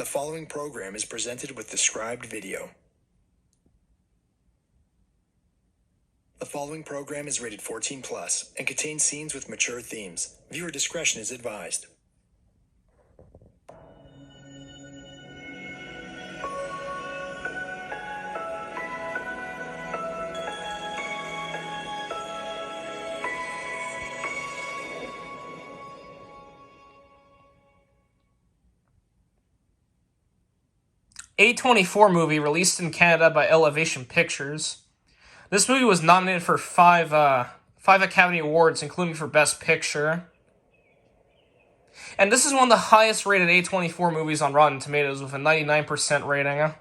The following program is presented with described video. The following program is rated 14+ and contains scenes with mature themes. Viewer discretion is advised. A24 movie released in Canada by Elevation Pictures. This movie was nominated for five Academy Awards, including for Best Picture. And this is one of the highest rated A24 movies on Rotten Tomatoes with a 99% rating.